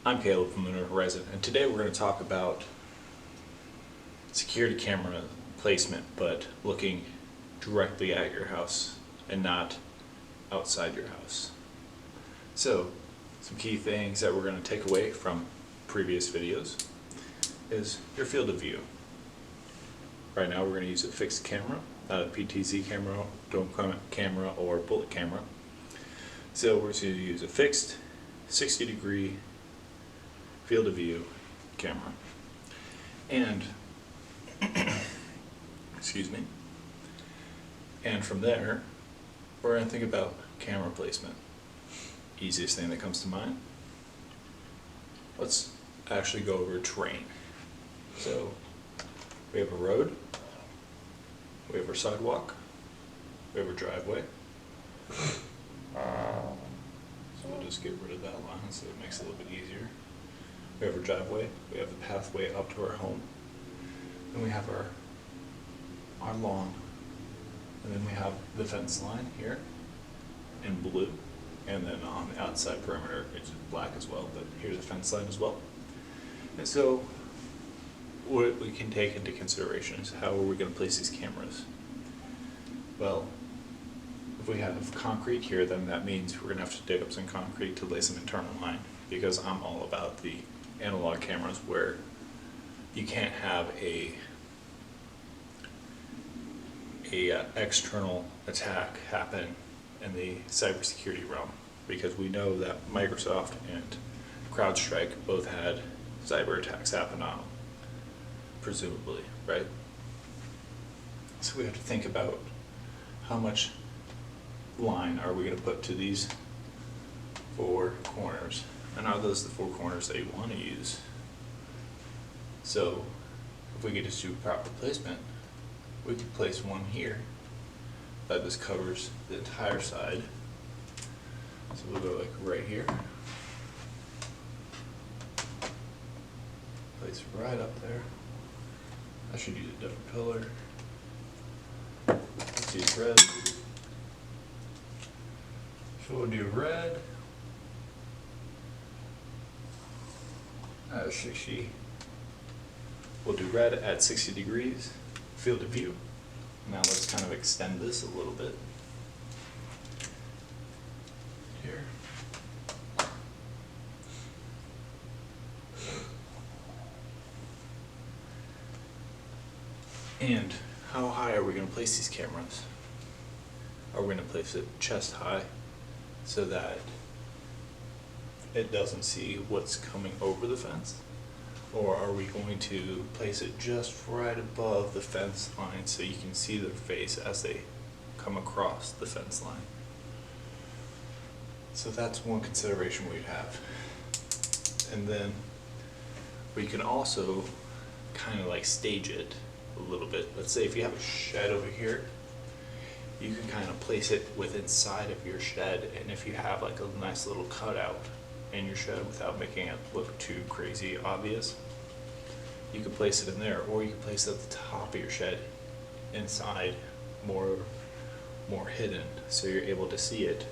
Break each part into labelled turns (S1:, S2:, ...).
S1: I'm Caleb from Lunar, and today we're going to talk about security camera placement, but looking directly at your house and not outside your house. So, some key things that we're going to take away from previous videos is your field of view. Right now we're going to use a fixed camera, not a PTZ camera, dome camera, or bullet camera. So we're going to use a fixed 60-degree field of view camera. And, excuse me, and from there, we're going to think about camera placement. Easiest thing that comes to mind. Let's actually go over terrain. So, we have a road, we have our sidewalk, we have our driveway. So we'll just get rid of that line so it makes it a little bit easier. We have our driveway, we have the pathway up to our home, then we have our lawn, and then we have the fence line here in blue, and then on the outside perimeter it's black as well, but here's a fence line as well. And so what we can take into consideration is how are we going to place these cameras? Well, if we have concrete here, then that means we're going to have to dig up some concrete to lay some internal line, because I'm all about the analog cameras where you can't have a external attack happen in the cybersecurity realm, because we know that Microsoft and CrowdStrike both had cyber attacks happen on them, presumably, right? So we have to think about how much line are we going to put to these four corners, and are those the four corners that you want to use? So if we could just do proper placement, we could place one here that just covers the entire side. So we'll go like right here, place right up there. I should use a different color. Let's use red. So we'll do red at 60. We'll do red at 60 degrees field of view. Now let's kind of extend this a little bit here. And how high are we going to place these cameras? Are we going to place it chest high so that it doesn't see what's coming over the fence? Or are we going to place it just right above the fence line so you can see their face as they come across the fence line? So that's one consideration we'd have. And then we can also kind of like stage it a little bit. Let's say if you have a shed over here, you can kind of place it within inside of your shed, and if you have like a nice little cutout in your shed without making it look too crazy obvious, you can place it in there, or you can place it at the top of your shed inside, more hidden, so you're able to see it,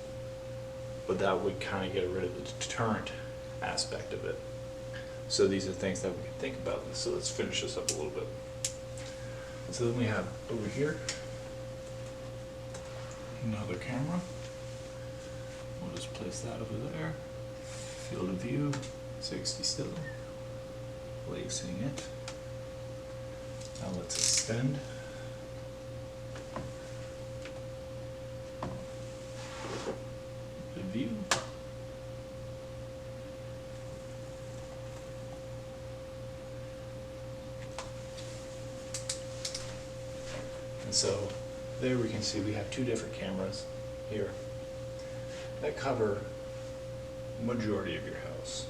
S1: but that would kind of get rid of the deterrent aspect of it. So these are things that we can think about. So let's finish this up a little bit. So then we have over here another camera. We'll just place that over there. Field of view, 60 still. Placing it. Now let's extend. The view. And so there we can see we have two different cameras here that cover the majority of your house.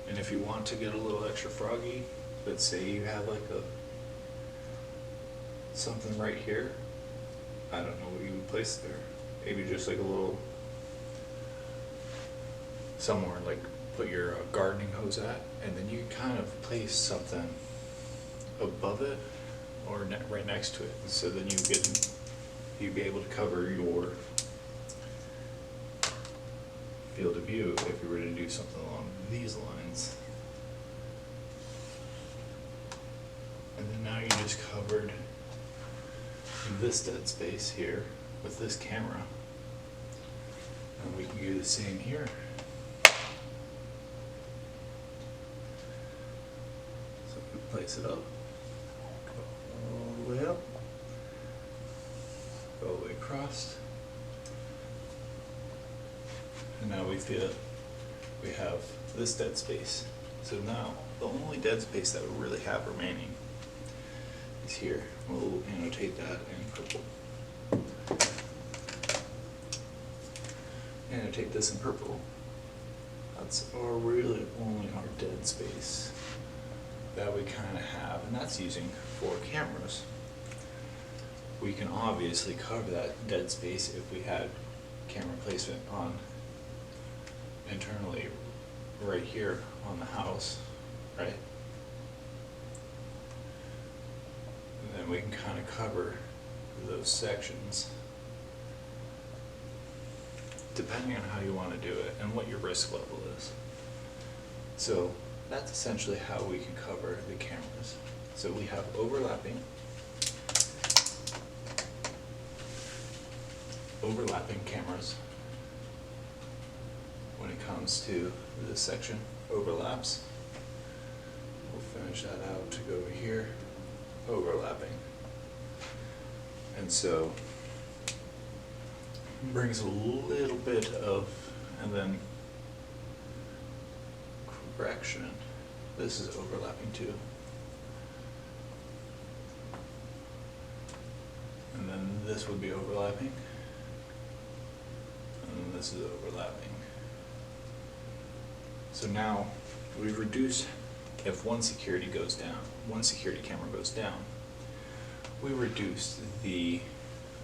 S1: And if you want to get a little extra froggy, let's say you have like something right here, I don't know what you would place there. Maybe just like a little, somewhere like put your gardening hose at, and then you can kind of place something above it or right next to it, so then you'd be able to cover your field of view if we were to do something along these lines. And then now you just covered this dead space here with this camera. And we can do the same here. So we place it up, go all the way up, go all the way across. And now we feel we have this dead space. So now the only dead space that we really have remaining is here. We'll annotate that in purple. Annotate this in purple. That's really only our dead space that we kind of have, and that's using 4 cameras. We can obviously cover that dead space if we had camera placement on internally right here on the house, right? And then we can kind of cover those sections depending on how you want to do it and what your risk level is. So that's essentially how we can cover the cameras. So we have overlapping cameras when it comes to this section. Overlaps. We'll finish that out to go over here. Overlapping. And so brings a little bit of, and then correction. This is overlapping too. And then this would be overlapping. And then this is overlapping. So now we've reduced, if one security goes down, one security camera goes down, we reduce the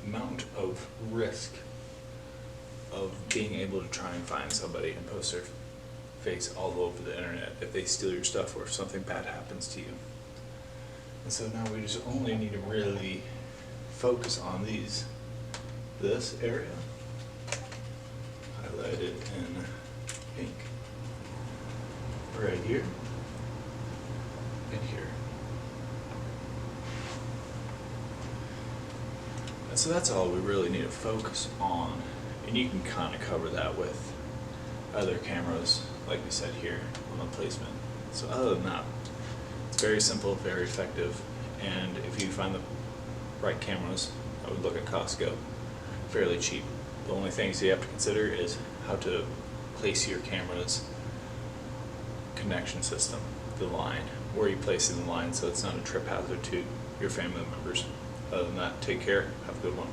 S1: amount of risk of being able to try and find somebody and post their face all over the internet if they steal your stuff or if something bad happens to you. And so now we just only need to really focus on this area, highlighted in pink, right here, and here. And so that's all we really need to focus on. And you can kind of cover that with other cameras, like we said here, on the placement. So other than that, it's very simple, very effective, and if you find the right cameras, I would look at Costco, fairly cheap. The only things you have to consider is how to place your camera's connection system, the line, where you place it in the line so it's not a trip hazard to your family members. Other than that, take care, have a good one.